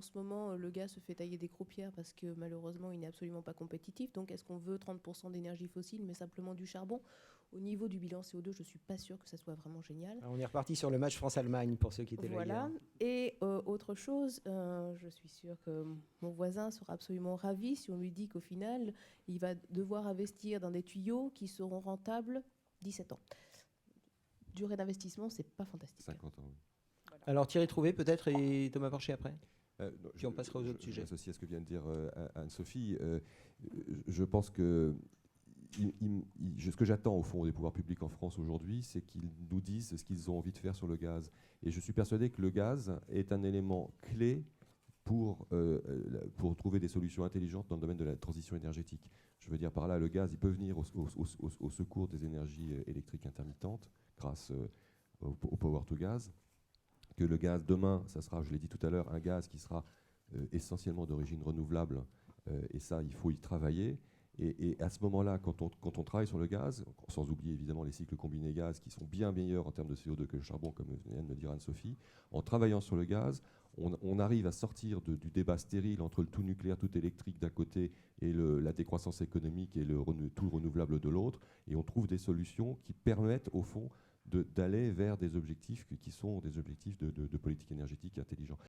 En ce moment, le gaz se fait tailler des croupières parce que malheureusement, il n'est absolument pas compétitif. Donc, est-ce qu'on veut 30% d'énergie fossile, mais simplement du charbon? Au niveau du bilan CO2, je ne suis pas sûre que ça soit vraiment génial. Alors, on est reparti sur le match France-Allemagne pour ceux qui étaient là hier. Voilà. Et autre chose, je suis sûre que mon voisin sera absolument ravi si on lui dit qu'au final, il va devoir investir dans des tuyaux qui seront rentables 17 ans. Durée d'investissement, c'est pas fantastique. 50 ans, oui. Voilà. Alors Thierry Trouvé peut-être et Thomas Porcher après. Non, Puis on passera aux autres je sujets. m'associe à ce que vient de dire Anne-Sophie. Je pense que ce que j'attends au fond des pouvoirs publics en France aujourd'hui, c'est qu'ils nous disent ce qu'ils ont envie de faire sur le gaz. Et je suis persuadé que le gaz est un élément clé pour trouver des solutions intelligentes dans le domaine de la transition énergétique. Je veux dire par là, le gaz, il peut venir au secours des énergies électriques intermittentes grâce au power to gas. Que le gaz, demain, ça sera, je l'ai dit tout à l'heure, un gaz qui sera essentiellement d'origine renouvelable. Et ça, il faut y travailler. Et à ce moment-là, quand on travaille sur le gaz, sans oublier évidemment les cycles combinés gaz qui sont bien meilleurs en termes de CO2 que le charbon, comme vient de me dire Anne-Sophie, en travaillant sur le gaz, on arrive à sortir du débat stérile entre le tout nucléaire, tout électrique d'un côté et la décroissance économique et tout le renouvelable de l'autre. Et on trouve des solutions qui permettent, au fond, d'aller vers des objectifs qui sont des objectifs de politique énergétique intelligents.